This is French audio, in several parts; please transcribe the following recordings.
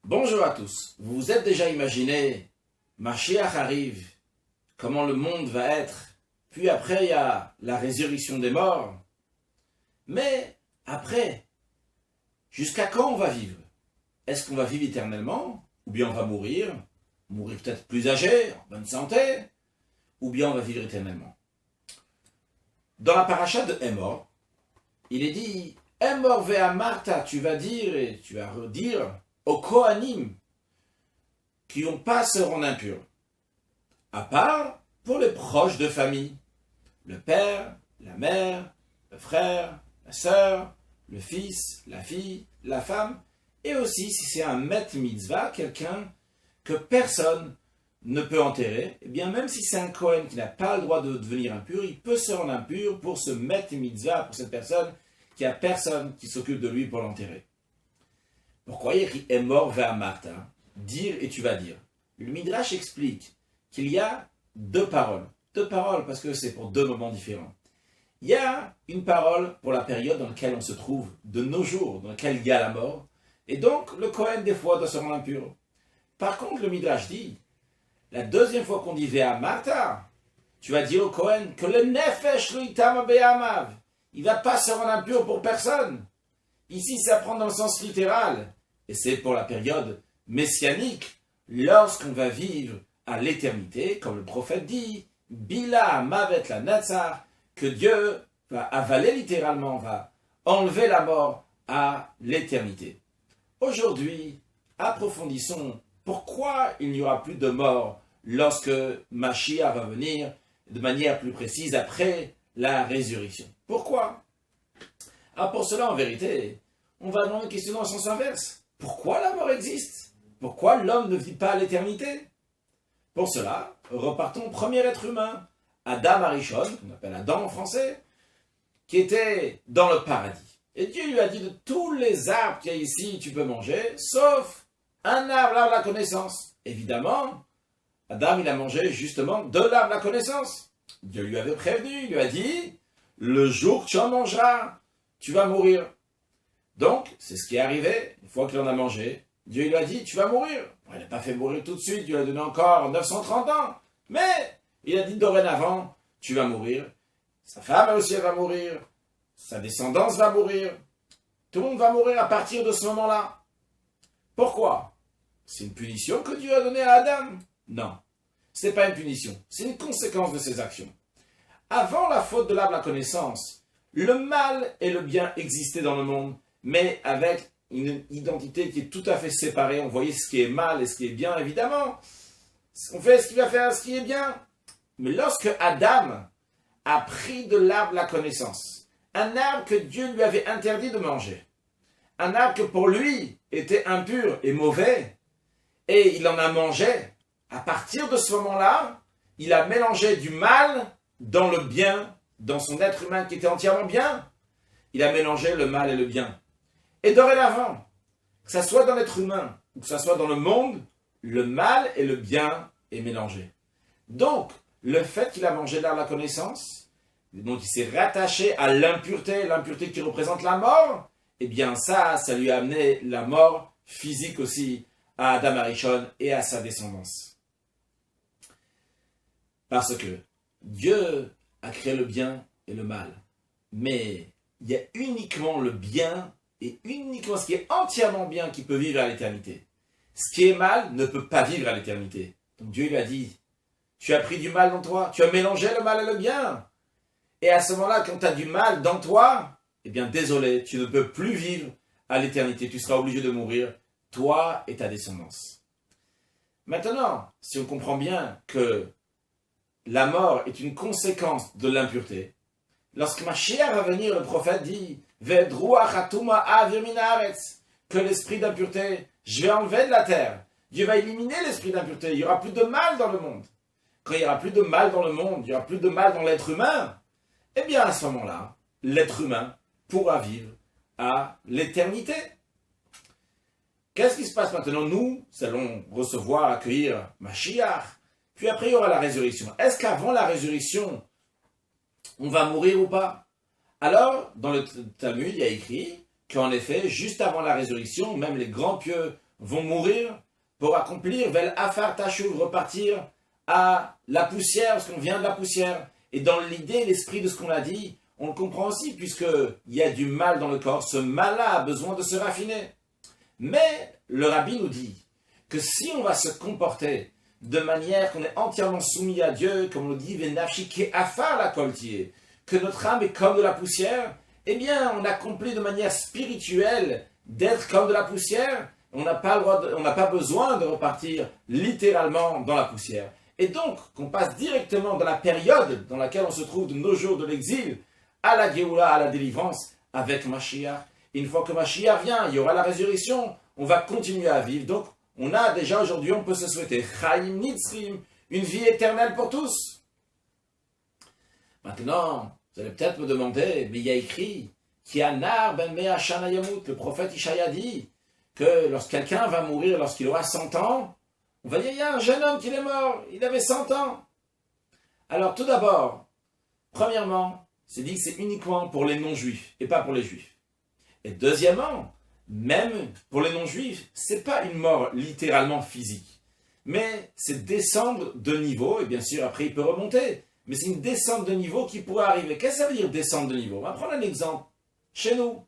Bonjour à tous. Vous vous êtes déjà imaginé, Mashiach arrive, comment le monde va être, puis après il y a la résurrection des morts. Mais après, jusqu'à quand on va vivre? Est-ce qu'on va vivre éternellement? Ou bien on va mourir peut-être plus âgé, en bonne santé? Ou bien on va vivre éternellement? Dans la paracha de Emor, il est dit, Emor vea Martha, tu vas dire et tu vas redire aux Kohanim qui n'ont pas se rendre impurs, à part pour les proches de famille, le père, la mère, le frère, la sœur, le fils, la fille, la femme, et aussi si c'est un met mitzvah, quelqu'un que personne ne peut enterrer, et bien même si c'est un Kohen qui n'a pas le droit de devenir impur, il peut se rendre impur pour ce met mitzvah, pour cette personne qui a personne qui s'occupe de lui pour l'enterrer. Pourquoi il écrit est mort vers Martha, dire et tu vas dire. Le Midrash explique qu'il y a deux paroles parce que c'est pour deux moments différents. Il y a une parole pour la période dans laquelle on se trouve, de nos jours, dans laquelle il y a la mort, et donc le Kohen des fois doit se rendre impur. Par contre, le Midrash dit, la deuxième fois qu'on dit Vea Martha, tu vas dire au Kohen que le Nefesh lo itam be'amav, il ne va pas se rendre impur pour personne. Ici, ça prend dans le sens littéral. Et c'est pour la période messianique, lorsqu'on va vivre à l'éternité, comme le prophète dit, Bila Mavet la Natsar, que Dieu va avaler littéralement, va enlever la mort à l'éternité. Aujourd'hui, approfondissons pourquoi il n'y aura plus de mort lorsque Mashiach va venir de manière plus précise après la résurrection. Pourquoi? Alors pour cela, en vérité, on va demander une question dans le sens inverse. Pourquoi la mort existe? Pourquoi l'homme ne vit pas à l'éternité? Pour cela, repartons au premier être humain, Adam Arishon, qu'on appelle Adam en français, qui était dans le paradis. Et Dieu lui a dit de tous les arbres qu'il y a ici, tu peux manger, sauf un arbre, l'arbre de la connaissance. Évidemment, Adam, il a mangé justement de l'arbre de la connaissance. Dieu lui avait prévenu, il lui a dit, le jour que tu en mangeras, tu vas mourir. Donc, c'est ce qui est arrivé, une fois qu'il en a mangé, Dieu lui a dit, tu vas mourir. Bon, il n'a pas fait mourir tout de suite, Dieu lui a donné encore 930 ans. Mais, il a dit dorénavant, tu vas mourir. Sa femme aussi, elle va mourir. Sa descendance va mourir. Tout le monde va mourir à partir de ce moment-là. Pourquoi? C'est une punition que Dieu a donnée à Adam? Non, ce n'est pas une punition, c'est une conséquence de ses actions. Avant la faute de l'arbre de la connaissance, le mal et le bien existaient dans le monde, mais avec une identité qui est tout à fait séparée. On voyait ce qui est mal et ce qui est bien, évidemment. On fait ce qui va faire ce qui est bien. Mais lorsque Adam a pris de l'arbre de la connaissance, un arbre que Dieu lui avait interdit de manger, un arbre que pour lui était impur et mauvais, et il en a mangé, à partir de ce moment-là, il a mélangé du mal dans le bien, dans son être humain qui était entièrement bien. Il a mélangé le mal et le bien. Et dorénavant, que ce soit dans l'être humain ou que ce soit dans le monde, le mal et le bien est mélangé. Donc, le fait qu'il a mangé l'arbre de la connaissance, donc il s'est rattaché à l'impureté qui représente la mort, eh bien ça lui a amené la mort physique aussi à Adam Arishon et à sa descendance. Parce que Dieu a créé le bien et le mal. Mais il y a uniquement le bien et uniquement ce qui est entièrement bien qui peut vivre à l'éternité. Ce qui est mal ne peut pas vivre à l'éternité. Donc Dieu lui a dit, tu as pris du mal dans toi, tu as mélangé le mal et le bien. Et à ce moment-là, quand tu as du mal dans toi, eh bien désolé, tu ne peux plus vivre à l'éternité. Tu seras obligé de mourir, toi et ta descendance. Maintenant, si on comprend bien que la mort est une conséquence de l'impureté, lorsque Mashiach va venir, le prophète dit que l'esprit d'impureté, je vais enlever de la terre. Dieu va éliminer l'esprit d'impureté. Il n'y aura plus de mal dans le monde. Quand il n'y aura plus de mal dans le monde, il n'y aura plus de mal dans l'être humain, eh bien à ce moment-là, l'être humain pourra vivre à l'éternité. Qu'est-ce qui se passe maintenant? Nous allons recevoir, accueillir Mashiach, puis après il y aura la résurrection. Est-ce qu'avant la résurrection, on va mourir ou pas? Alors, dans le Talmud, il y a écrit qu'en effet, juste avant la résurrection, même les grands pieux vont mourir pour accomplir Vel Afar Tashuv, repartir à la poussière, parce qu'on vient de la poussière. Et dans l'idée, l'esprit de ce qu'on a dit, on le comprend aussi, puisqu'il y a du mal dans le corps. Ce mal-là a besoin de se raffiner. Mais le Rabbi nous dit que si on va se comporter de manière qu'on est entièrement soumis à Dieu, comme on le dit, Venafshi Ke'afar la koltier, que notre âme est comme de la poussière, eh bien, on accomplit de manière spirituelle d'être comme de la poussière. On n'a pas besoin de repartir littéralement dans la poussière. Et donc, qu'on passe directement dans la période dans laquelle on se trouve de nos jours de l'exil, à la Géoula, à la délivrance, avec Mashiach. Une fois que Mashiach vient, il y aura la résurrection, on va continuer à vivre. Donc, on a déjà aujourd'hui, on peut se souhaiter Chaim Nitzrim, une vie éternelle pour tous. Maintenant, vous allez peut-être me demander, mais il y a écrit Kianar ben Mea Shana Yamut, le prophète Ishaïa dit que lorsque quelqu'un va mourir lorsqu'il aura 100 ans, on va dire il y a un jeune homme qui est mort, il avait 100 ans. Alors tout d'abord, premièrement, c'est dit que c'est uniquement pour les non-juifs et pas pour les juifs. Et deuxièmement, même pour les non-juifs, c'est pas une mort littéralement physique, mais c'est descendre de niveau, et bien sûr après il peut remonter, mais c'est une descente de niveau qui pourrait arriver. Qu'est-ce que ça veut dire descendre de niveau? On va prendre un exemple. Chez nous,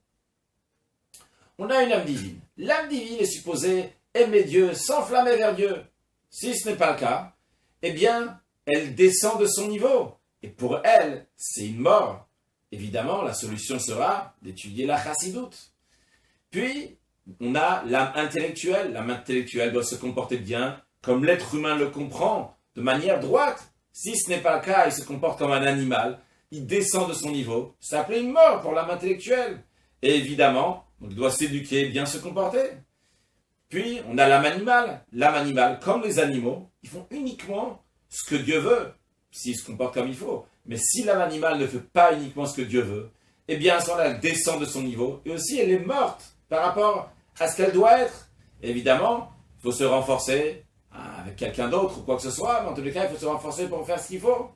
on a une âme divine. L'âme divine est supposée aimer Dieu, s'enflammer vers Dieu. Si ce n'est pas le cas, eh bien, elle descend de son niveau. Et pour elle, c'est une mort. Évidemment, la solution sera d'étudier la chassidoute. Puis, on a l'âme intellectuelle. L'âme intellectuelle doit se comporter bien, comme l'être humain le comprend, de manière droite. Si ce n'est pas le cas, il se comporte comme un animal, il descend de son niveau. Ça s'appelle une mort pour l'âme intellectuelle. Et évidemment, il doit s'éduquer, bien se comporter. Puis, on a l'âme animale. L'âme animale, comme les animaux, ils font uniquement ce que Dieu veut, s'ils se comportent comme il faut. Mais si l'âme animale ne fait pas uniquement ce que Dieu veut, eh bien, à ce moment-là, elle descend de son niveau. Et aussi, elle est morte par rapport à ce qu'elle doit être. Évidemment, il faut se renforcer avec quelqu'un d'autre ou quoi que ce soit, mais en tous les cas, il faut se renforcer pour faire ce qu'il faut.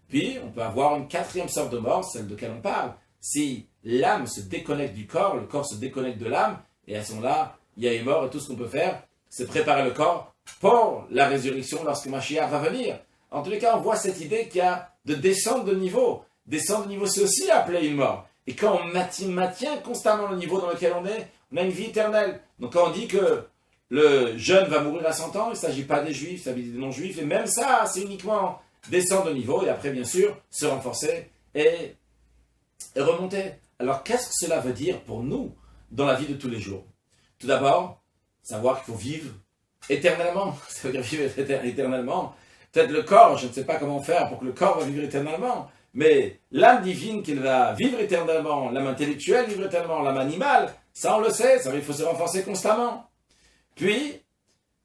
Puis, on peut avoir une quatrième sorte de mort, celle de laquelle on parle. Si l'âme se déconnecte du corps, le corps se déconnecte de l'âme, et à ce moment-là, il y a une mort, et tout ce qu'on peut faire, c'est préparer le corps pour la résurrection lorsque Mashiach va venir. En tous les cas, on voit cette idée qu'il y a de descendre de niveau. Descendre de niveau, c'est aussi appelé une mort. Et quand on maintient constamment le niveau dans lequel on a une vie éternelle. Donc quand on dit que le jeune va mourir à 100 ans, il ne s'agit pas des juifs, il s'agit des non-juifs, et même ça, c'est uniquement descendre de niveau, et après, bien sûr, se renforcer et remonter. Alors, qu'est-ce que cela veut dire pour nous dans la vie de tous les jours? Tout d'abord, savoir qu'il faut vivre éternellement. Ça veut dire vivre éternellement. Peut-être le corps, je ne sais pas comment faire pour que le corps va vivre éternellement, mais l'âme divine qu'il va vivre éternellement, l'âme intellectuelle vivre éternellement, l'âme animale, ça on le sait, ça veut dire qu'il faut se renforcer constamment. Puis,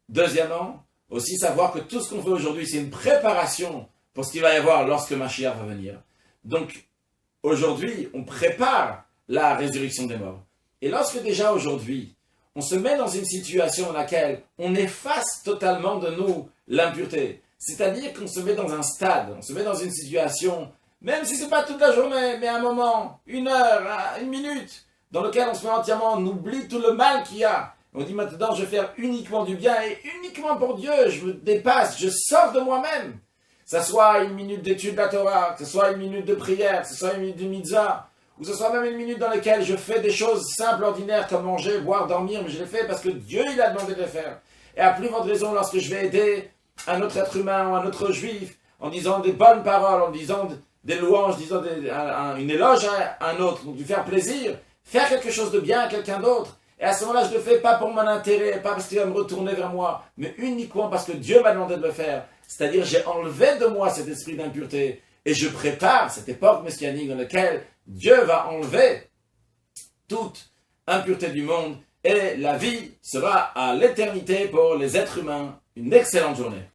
deuxièmement, aussi savoir que tout ce qu'on fait aujourd'hui, c'est une préparation pour ce qu'il va y avoir lorsque Mashiach va venir. Donc, aujourd'hui, on prépare la résurrection des morts. Et lorsque déjà aujourd'hui, on se met dans une situation dans laquelle on efface totalement de nous l'impureté, c'est-à-dire qu'on se met dans un stade, on se met dans une situation, même si ce n'est pas toute la journée, mais un moment, une heure, une minute, dans lequel on se met entièrement, on oublie tout le mal qu'il y a. On dit maintenant, je vais faire uniquement du bien et uniquement pour Dieu, je me dépasse, je sors de moi-même. Que ce soit une minute d'étude de la Torah, que ce soit une minute de prière, que ce soit une minute de mitzvah, ou que ce soit même une minute dans laquelle je fais des choses simples, ordinaires, comme manger, boire, dormir, mais je les fais parce que Dieu il a demandé de les faire. Et à plus forte raison, lorsque je vais aider un autre être humain ou un autre juif, en disant des bonnes paroles, en disant des louanges, en disant une éloge à un autre, donc lui faire plaisir, faire quelque chose de bien à quelqu'un d'autre. Et à ce moment-là, je ne le fais pas pour mon intérêt, pas parce qu'il va me retourner vers moi, mais uniquement parce que Dieu m'a demandé de le faire. C'est-à-dire, j'ai enlevé de moi cet esprit d'impureté et je prépare cette époque messianique dans laquelle Dieu va enlever toute impureté du monde et la vie sera à l'éternité pour les êtres humains. Une excellente journée.